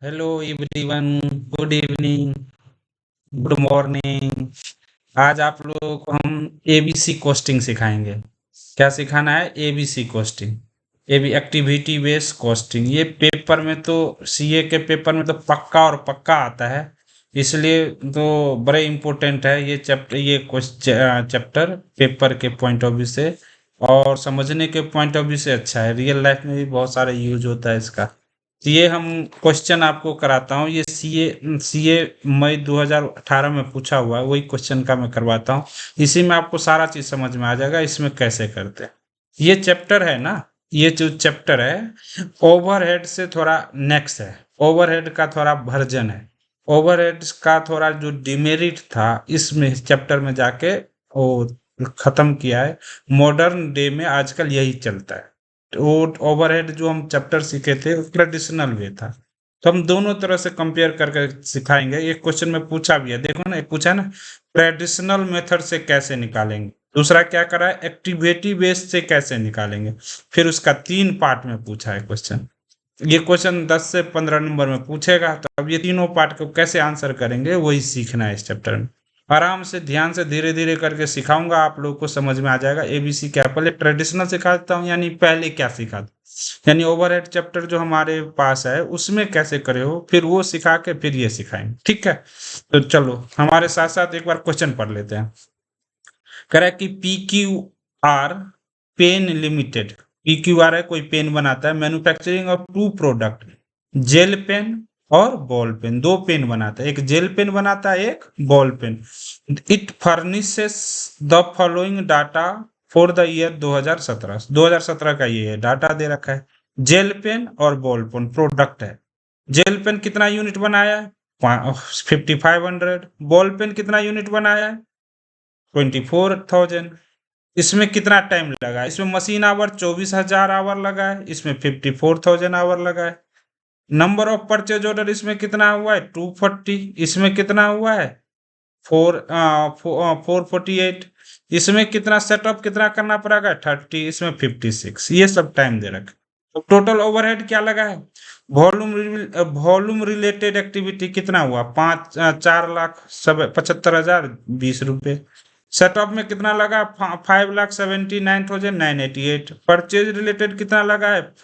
Hello everyone, good evening, good morning. आज आप लोगों को हम एबीसी कोस्टिंग सिखाएंगे। क्या सिखाना है? ABC costing, A B activity based costing. ये पेपर में तो, सीए के पेपर में तो पक्का और पक्का आता है, इसलिए तो बड़े इम्पोर्टेंट है ये चैप्टर। ये चैप्टर पेपर के पॉइंट ऑफ व्यू से और समझने के पॉइंट ऑफ व्यू से अच्छा है। रियल लाइफ में भी बहुत सारा यूज होता है इसका। तो ये हम क्वेश्चन आपको कराता हूँ। ये सीए सीए मई 2018 में पूछा हुआ है, वही क्वेश्चन का मैं करवाता हूँ। इसी में आपको सारा चीज समझ में आ जाएगा इसमें कैसे करते हैं। ये चैप्टर है ना, ये जो चैप्टर है ओवरहेड से थोड़ा नेक्स्ट है, ओवरहेड का थोड़ा वर्जन है। ओवरहेड का थोड़ा जो डिमेरिट था इसमें चैप्टर में जाके वो खत्म किया है। मॉडर्न डे में आजकल यही चलता है। वो ओवरहेड जो हम चैप्टर सीखे थे वो ट्रेडिशनल वे था, तो हम दोनों तरह से कंपेयर करके सिखाएंगे। एक क्वेश्चन में पूछा भी है, देखो ना, एक पूछा है ना, ट्रेडिशनल मेथड से कैसे निकालेंगे। दूसरा क्या करा है, एक्टिविटी बेस्ड से कैसे निकालेंगे। फिर उसका 3 पार्ट में पूछा है क्वेश्चन। ये क्वेश्चन 10 से 15 नंबर में पूछेगा, तो अब ये तीनों पार्ट को कैसे आंसर करेंगे वही सीखना है इस चैप्टर में। आराम से ध्यान से धीरे धीरे करके सिखाऊंगा, आप लोगों को समझ में आ जाएगा। एबीसी क्या, पहले ट्रेडिशनल सिखा देता हूँ, यानी पहले क्या सिखा दूँ, यानी ओवरहेड चैप्टर जो हमारे पास है उसमें कैसे करे हो, फिर वो सिखा के फिर ये सिखाएंगे, ठीक है। तो चलो हमारे साथ साथ एक बार क्वेश्चन पढ़ लेते हैं। कह रहा है कि P Q R pen limited, P Q R है कोई पेन बनाता है, manufacturing of 2 product, gel pen और बॉल पेन। 2 पेन बनाता है, एक जेल पेन बनाता है, एक ball pen. It furnishes the following data for the year 2017। 2017 का ये डाटा दे रखा है। जेल पेन और बॉल पेन प्रोडक्ट है। जेल पेन कितना यूनिट बनाया है? 5500। बॉल पेन कितना यूनिट बनाया है? 24,000। इसमें कितना टाइम लगा है? इसमें मशीन आवर 24,000 आवर लगा है, इसमें 54,000 आवर लगा है। नंबर ऑफ परचेज ऑर्डर इसमें कितना हुआ है? 240। इसमें कितना हुआ है? 448। इसमें कितना सेटअप कितना करना पड़ेगा? 30। इसमें 56। ये सब टाइम दे रखा। तो टोटल ओवरहेड क्या लगा है? वॉल्यूम रिलेटेड एक्टिविटी कितना हुआ? 4,75,020 रुपये। सेटअप में कितना लगा? 5,79,988। परचेज रिलेटेड कितना लगा है?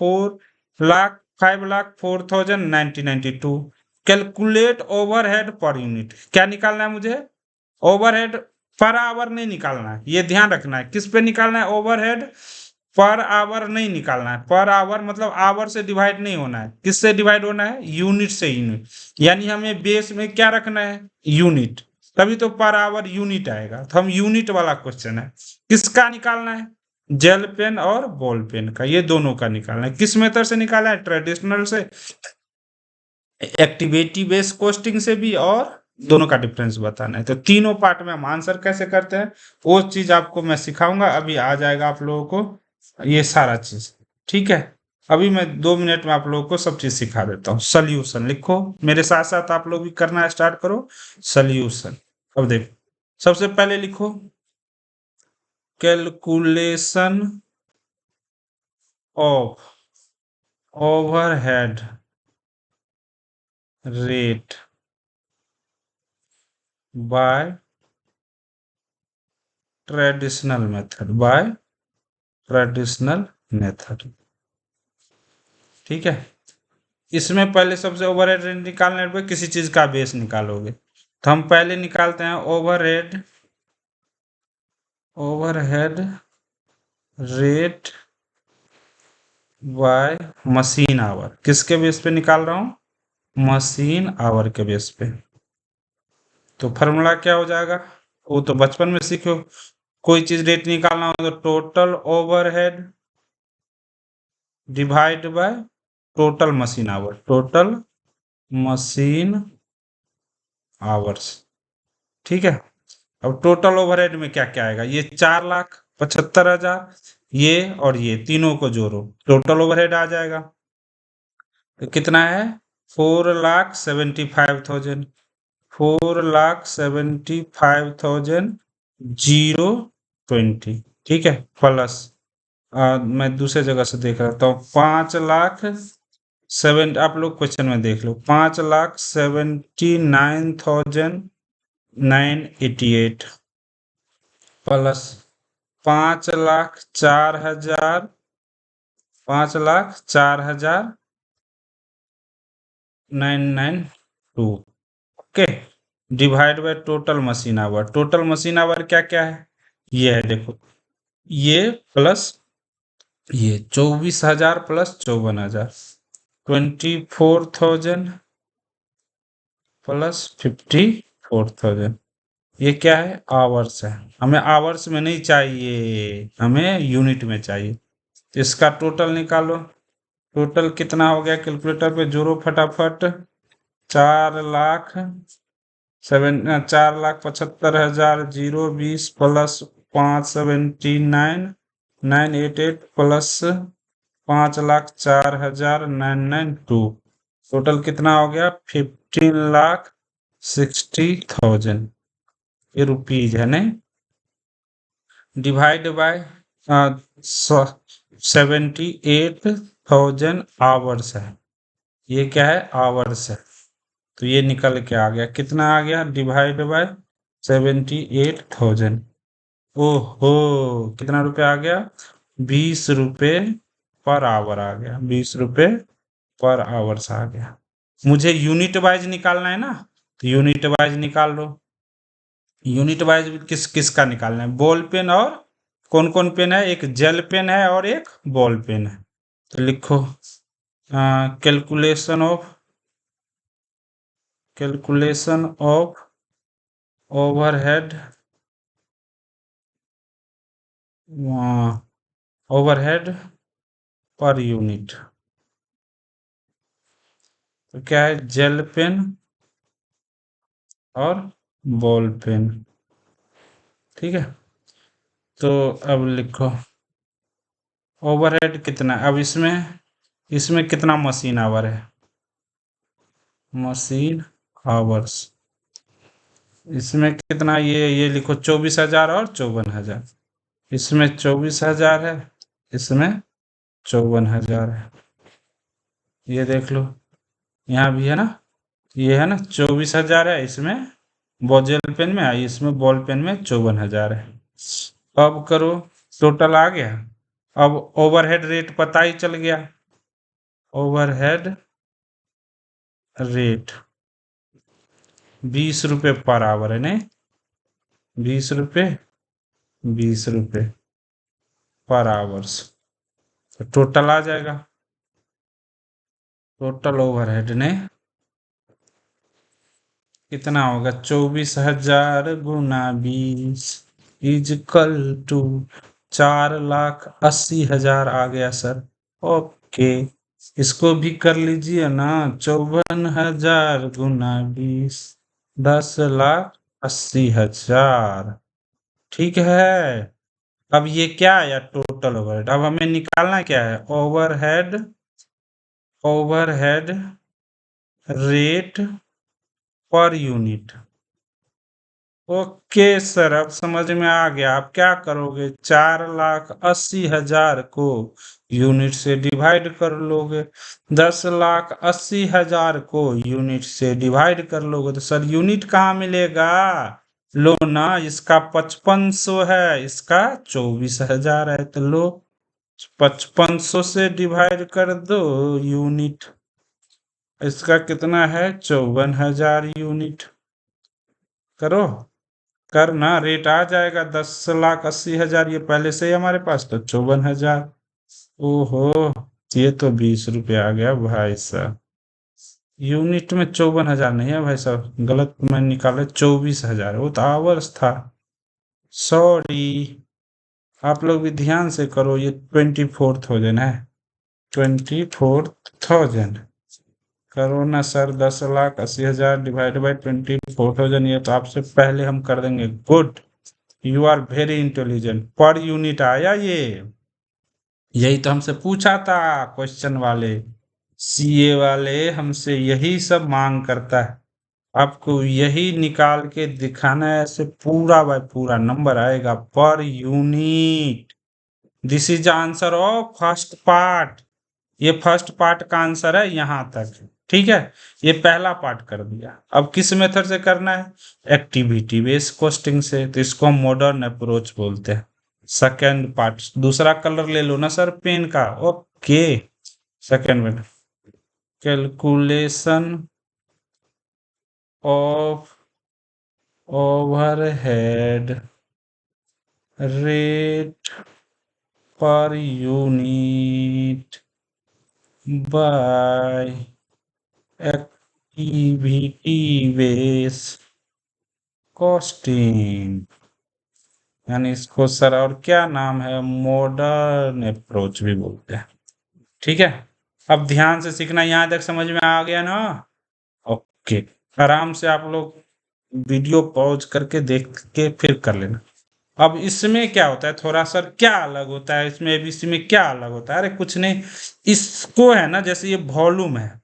5,04,092। कैलकुलेट ओवरहेड पर यूनिट, क्या निकालना है मुझे? ओवरहेड पर आवर नहीं निकालना है, ये ध्यान रखना है। किस पे निकालना है? ओवरहेड पर आवर नहीं निकालना है। पर आवर मतलब आवर से डिवाइड नहीं होना है। किससे डिवाइड होना है? यूनिट से। यूनिट यानी हमें बेस में क्या रखना है? यूनिट, तभी तो पर आवर यूनिट आएगा। तो हम यूनिट वाला क्वेश्चन है। किसका निकालना है? जेल पेन और बॉल पेन का, ये दोनों का निकालना है। किस मेथड से निकालना है? ट्रेडिशनल से, एक्टिविटी बेस्ड कोस्टिंग से भी, और दोनों का डिफरेंस बताना है। तो तीनों पार्ट में हम आंसर कैसे करते हैं वो चीज आपको मैं सिखाऊंगा। अभी आ जाएगा आप लोगों को ये सारा चीज, ठीक है। अभी मैं 2 मिनट में आप लोगों को सब चीज सिखा देता हूँ। सोल्यूशन लिखो, मेरे साथ साथ आप लोग भी करना स्टार्ट करो। सोल्यूशन, अब देखो, सबसे पहले लिखो calculation of overhead rate by traditional method, by traditional method, ठीक है। इसमें पहले सबसे ओवरहेड रेट निकालने पे किसी चीज का बेस निकालोगे, तो हम पहले निकालते हैं overhead, overhead rate by machine our. किसके बेस पे निकाल रहा हूं? मशीन आवर के बेस पे। तो फॉर्मूला क्या हो जाएगा? वो तो बचपन में सीखो। कोई चीज रेट निकालना हो तो total overhead divide by total machine our, total machine hours, ठीक है। अब टोटल ओवरहेड में क्या क्या आएगा? ये 4,75,000, ये और ये तीनों को जोड़ो, टोटल ओवरहेड आ जाएगा। तो कितना है? 4,75,000, 4,75,020, ठीक है। प्लस मैं दूसरे जगह से देख रहा हूँ, 5,00,000 आप लोग क्वेश्चन में देख लो, 5,79,988 plus 5,04,992, okay, divide by total machine our. Total machine our क्या क्या है, ये है, देखो, ये प्लस ये 24,000 प्लस 54,000, 24,000 प्लस 54,000। ये क्या है, आवर्स है। हमें आवर्स में नहीं चाहिए, हमें यूनिट में चाहिए। तो इसका टोटल निकालो। टोटल कितना हो गया, कैलकुलेटर पे जोड़ो फटाफट। 4,75,020 प्लस 5,79,988 प्लस 5,04,992, टोटल कितना हो गया, 15,60,000। ये रुपीज है नहीं, डिवाइड बाय 78,000 आवर्स है। ये क्या है, आवर्स है। तो ये निकल के आ गया, कितना आ गया, डिवाइड बाय 78,000। ओहो, कितना रुपए आ गया, 20 रुपए पर आवर आ गया, 20 रुपए पर आवर्स आ गया। मुझे यूनिट वाइज निकालना है ना, तो यूनिट वाइज निकाल लो। यूनिट वाइज किस किस का निकालना है, बॉल पेन, और कौन कौन पेन है, एक जेल पेन है और एक बॉल पेन है। तो लिखो calculation of overhead per unit. तो क्या है, जेल पेन और बॉल पेन, ठीक है। तो अब लिखो ओवरहेड कितना, अब इसमें कितना मशीन आवर है, मशीन आवर्स, इसमें कितना, ये लिखो 24,000 और 54,000। इसमें 24,000 है, इसमें 54,000 है। ये देख लो, यहाँ भी है ना, ये है ना, 24,000 है इसमें जेल पेन में, इसमें बॉल पेन में 54,000 है। अब करो, टोटल आ गया। अब ओवरहेड रेट पता ही चल गया, ओवरहेड रेट 20 रुपए पर आवर है नहीं, 20 रुपए, 20 रुपए पर आवर्स। तो टोटल आ जाएगा, टोटल ओवरहेड ने कितना होगा, 24,000 गुना 20 इजकल टू 4,80,000 आ गया सर। ओके, इसको भी कर लीजिए ना, 54,000 गुना 20, 10,80,000, ठीक है। अब ये क्या है, टोटल ओवरहेड। अब हमें निकालना क्या है, overhead rate per unit. Okay sir, अब समझ में आ गया। आप क्या करोगे, 4,80,000 को यूनिट से डिवाइड कर लोगे, 10,80,000 को यूनिट से डिवाइड कर लोगे। तो सर यूनिट कहाँ मिलेगा, लो ना, इसका 5500 है, इसका 24,000 है, तो लो 5500 से डिवाइड कर दो यूनिट। इसका कितना है, 54,000 यूनिट। करो, करना, रेट आ जाएगा 10,80,000, ये पहले से ही हमारे पास, तो 54,000। ओहो, ये तो 20 रुपये आ गया भाई साहब। यूनिट में 54,000 नहीं है भाई साहब, गलत मैं निकाला, 24,000, वो तो आवर्स था, सॉरी। आप लोग भी ध्यान से करो, ये 24,000 है, 24,000 करो ना सर, 10,80,000 डिवाइड बाई 24,000, ये तो आपसे पहले हम कर देंगे। Good, you are very intelligent. Per unit आया ये, यही तो हमसे पूछा था क्वेश्चन वाले, सीए वाले हमसे यही सब मांग करता है। आपको यही निकाल के दिखाना है, ऐसे पूरा बाय पूरा नंबर आएगा per unit. This is answer of first part. ये फर्स्ट पार्ट का आंसर है यहां तक, ठीक है। ये पहला पार्ट कर दिया। अब किस मेथड से करना है? एक्टिविटी बेस्ड कॉस्टिंग से, तो इसको हम मॉडर्न अप्रोच बोलते हैं। सेकेंड पार्ट, दूसरा कलर ले लो ना सर पेन का, ओके। सेकेंड में calculation of overhead rate per unit by activity base costing, यानी इसको सर और क्या नाम है, मॉडर्न अप्रोच भी बोलते हैं, ठीक है। अब ध्यान से सीखना, यहां तक समझ में आ गया ना? ओके, आराम से आप लोग वीडियो पॉज करके देख के फिर कर लेना। अब इसमें क्या होता है, थोड़ा सर क्या अलग होता है इसमें, एबीसी में क्या अलग होता है? अरे कुछ नहीं, इसको है ना, जैसे ये वॉल्यूम है,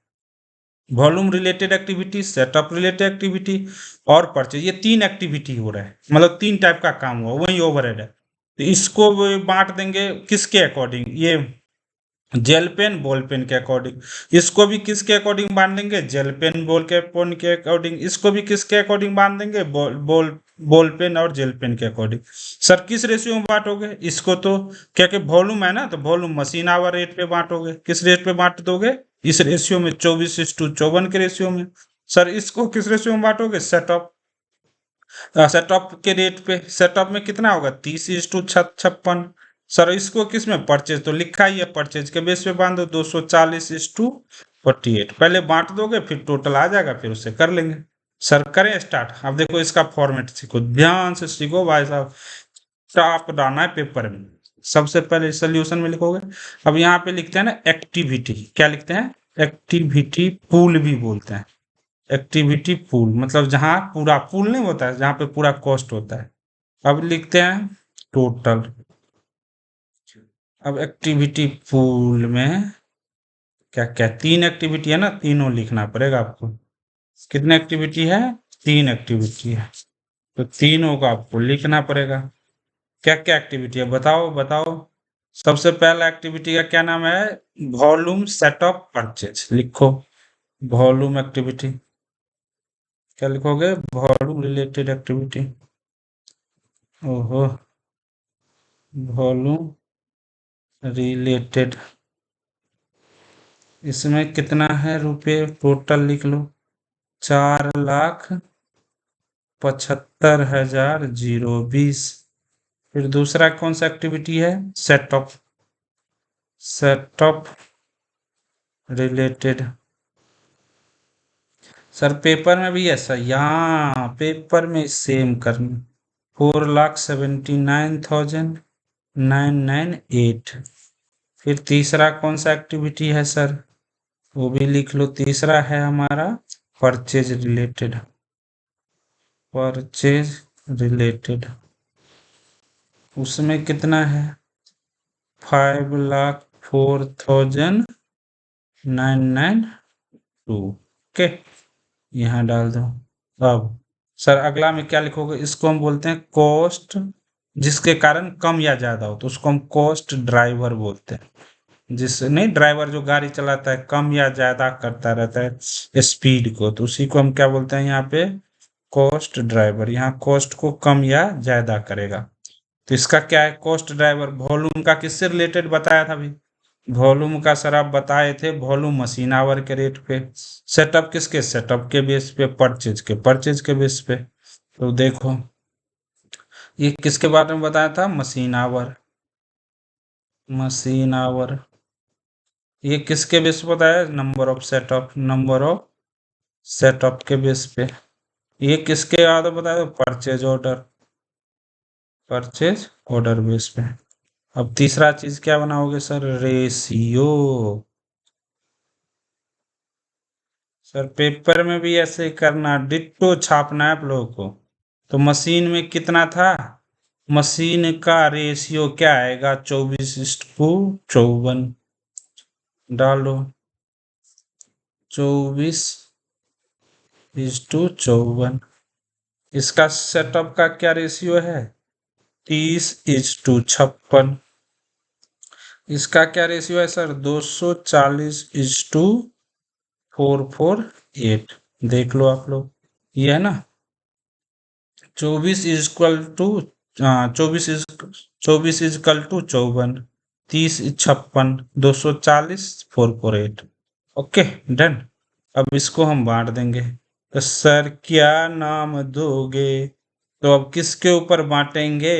volume related activity, setup related activity और परचेज, ये तीन एक्टिविटी हो रहा है, मतलब तीन टाइप का काम हुआ, वही ओवरहेड है। तो इसको बांट देंगे किसके अकॉर्डिंग, ये जेल पेन बॉल पेन के अकॉर्डिंग। इसको भी किसके अकॉर्डिंग बांध देंगे, जेल पेन बॉल के अकॉर्डिंग। इसको भी किसके अकॉर्डिंग बांध देंगे, बॉल पेन और जेल पेन के अकॉर्डिंग। सर किस रेशियो में बांटोगे इसको? तो क्या क्या वॉल्यूम है ना, तो वॉल्यूम मशीन आवर रेट पे बांटोगे। किस रेट पे बांट दोगे? इस रेशियो में, 24:54 के रेशियो में। सर इसको किस रेशियो में बांटोगे? सेटअप, सेटअप के रेट पे। सेटअप में कितना होगा, 30:56। सर इसको किस में, परचेज, तो लिखा ही है परचेज के बेस पे बांधो, 240:48। पहले बांट दोगे फिर टोटल आ जाएगा, फिर उससे कर लेंगे। सर करें स्टार्ट। अब देखो इसका फॉर्मेट सीखो, ध्यान से सीखो भाई साहब, टॉप डालना है पेपर में। सबसे पहले सोल्यूशन में लिखोगे। अब यहाँ पे लिखते हैं ना एक्टिविटी, क्या लिखते हैं? एक्टिविटी पूल भी बोलते हैं। एक्टिविटी पूल मतलब जहाँ पूरा पूल नहीं होता है, जहाँ पे पूरा कॉस्ट होता है। अब लिखते हैं टोटल। अब एक्टिविटी पूल में क्या क्या, तीन एक्टिविटी है ना, तीनों लिखना पड़ेगा आपको। कितने एक्टिविटी है? तीन एक्टिविटी है, तो तीनों को आपको लिखना पड़ेगा। क्या क्या एक्टिविटी है बताओ बताओ। सबसे पहला एक्टिविटी का क्या नाम है? वॉल्यूम सेटअप परचेज, लिखो वॉल्यूम एक्टिविटी। क्या लिखोगे? Volume related activity. ओहो, वॉल्यूम रिलेटेड। इसमें कितना है रुपए, टोटल लिख लो, 4,75,020। फिर दूसरा कौन सा एक्टिविटी है? Setup, setup related. Sir paper में भी ऐसा, यहाँ पेपर में सेम करना, 4,79,998। फिर तीसरा कौन सा एक्टिविटी है सर? वो भी लिख लो, तीसरा है हमारा परचेज रिलेटेड, परचेज रिलेटेड। उसमें कितना है? 5,04,992। ओके, यहाँ डाल दो। अब सर अगला में क्या लिखोगे? इसको हम बोलते हैं कॉस्ट, जिसके कारण कम या ज्यादा हो तो उसको हम कॉस्ट ड्राइवर बोलते हैं। जिस नहीं, ड्राइवर जो गाड़ी चलाता है कम या ज्यादा करता रहता है स्पीड को, तो उसी को हम क्या बोलते हैं यहाँ पे? Cost driver. यहाँ कॉस्ट को कम या ज्यादा करेगा। तो इसका क्या है? Cost driver. वॉल्यूम का किससे रिलेटेड बताया था अभी? वॉल्यूम का सर आप बताए थे, वॉल्यूम मशीन आवर के रेट पे। सेटअप किसके? सेटअप के बेस पे। परचेज के बेस पे। तो देखो ये किसके बारे में बताया था? Machine our, machine our. ये किसके बेस पे बताया? Number of setup, number of setup के बेस पे। ये किसके बाद बताया? Purchase order, purchase order base पे। अब तीसरा चीज क्या बनाओगे सर? रेशियो। सर पेपर में भी ऐसे ही करना, डिट्टो छापना है आप लोगों को। तो मशीन में कितना था? मशीन का रेशियो क्या आएगा? 24:54। डाल दो, 24:54। इसका सेटअप का क्या रेशियो है? 30:56। इसका क्या रेशियो है सर? 240:448। देख लो आप लोग, ये है ना। 24 इजक्वल टू 54, 30 56, 240:448। Okay, done. अब इसको हम बांट देंगे। तो सर क्या नाम दोगे? तो अब किसके ऊपर बांटेंगे?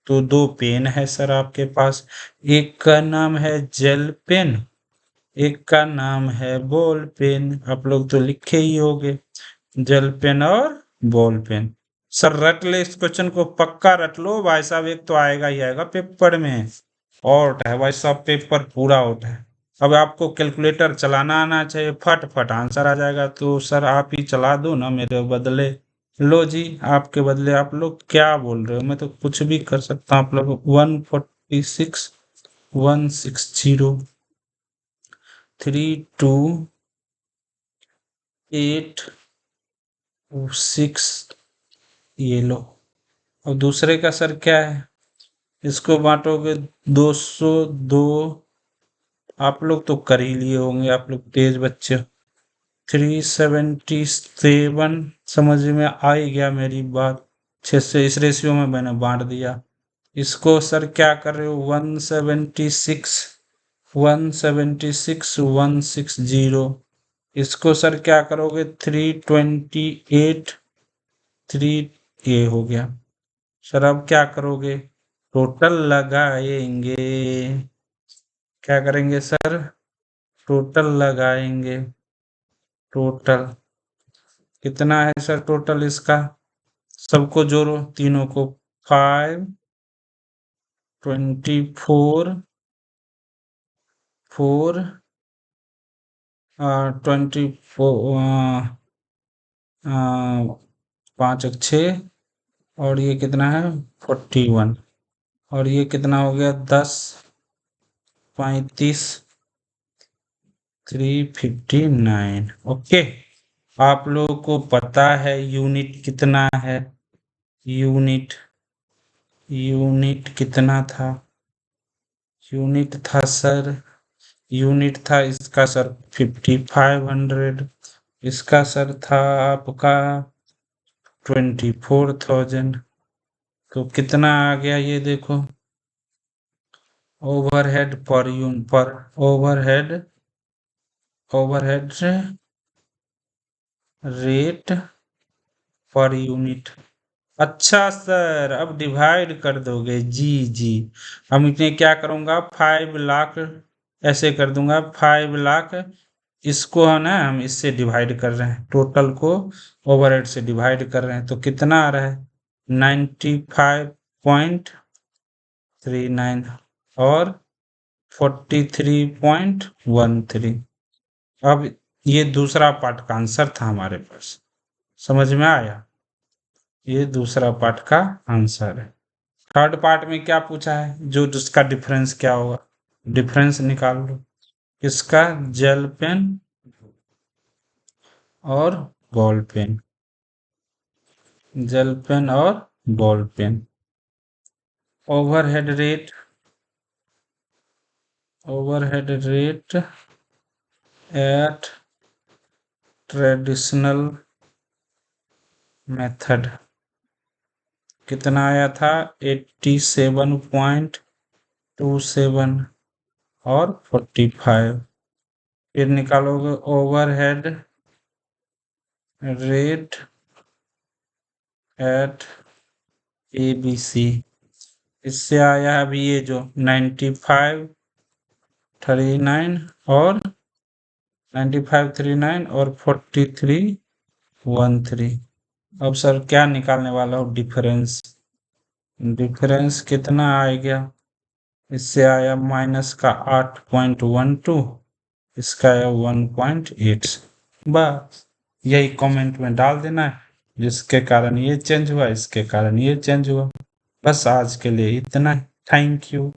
तो दो पेन है सर आपके पास, एक का नाम है जेल पेन, एक का नाम है बॉल पेन। आप लोग तो लिखे ही होगे, जेल पेन और बॉल पेन। सर रट ले इस क्वेश्चन को, पक्का रट लो भाई साहब, एक तो आएगा ही आएगा पेपर में। आउट है भाई साहब, पेपर पूरा आउट है। अब आपको कैलकुलेटर चलाना आना चाहिए, फट फट आंसर आ जाएगा। तो सर आप ही चला दो ना मेरे बदले। लो जी, आपके बदले। आप लोग क्या बोल रहे हो? मैं तो कुछ भी कर सकता हूँ। आप लोग 146:160:8:6, ये लो। अब दूसरे का सर क्या है? इसको बांटोगे 202। आप लोग तो कर ही लिए होंगे, आप लोग तेज बच्चे हो। 377, समझ में आ ही गया मेरी बात। 6 से इस रेशियो में मैंने बांट दिया। इसको सर क्या कर रहे हो? 176:160। इसको सर क्या करोगे? 328:3, ये हो गया। सर अब क्या करोगे? टोटल लगाएंगे। क्या करेंगे सर? टोटल लगाएंगे। टोटल कितना है सर? टोटल इसका सबको जोड़ो, तीनों को। 5, 24, 4, 24, 5 एक 6, और ये कितना है? 41। और ये कितना हो गया? 10, 35, 359। ओके, आप लोगों को पता है यूनिट कितना है? यूनिट यूनिट कितना था? यूनिट था सर, यूनिट था इसका सर 5500। इसका सर था आपका 24,000। तो कितना आ गया ये देखो। ओवरहेड पर यूनिट पर ओवरहेड रेट पर यूनिट। अच्छा सर, अब डिवाइड कर दोगे? जी जी। हम इतने क्या करूँगा, 5 लाख ऐसे कर दूंगा। 5 लाख, इसको है ना हम इससे डिवाइड कर रहे हैं, टोटल को ओवरहेड से डिवाइड कर रहे हैं। तो कितना आ रहा है? 95.39 और 43.13। अब ये दूसरा पार्ट का आंसर था हमारे पास, समझ में आया? ये दूसरा पार्ट का आंसर है। थर्ड पार्ट में क्या पूछा है? जो जिसका डिफरेंस क्या होगा, डिफरेंस निकाल लो। इसका जेल पेन और बॉल पेन, जेल पेन और ball pen. Overhead rate at traditional method कितना आया था? 87.27 और 45। फिर निकालोगे ओवरहेड रेट एट ABC। इससे आया अभी ये जो 95.39 और 95.39 और 43.13। अब सर क्या निकालने वाला हूँ? डिफरेंस। डिफरेंस कितना आ गया? इससे आया माइनस का 8.12, इसका आया 1.8। बस यही कमेंट में डाल देना है, जिसके कारण ये चेंज हुआ, इसके कारण ये चेंज हुआ। बस आज के लिए इतना ही। Thank you.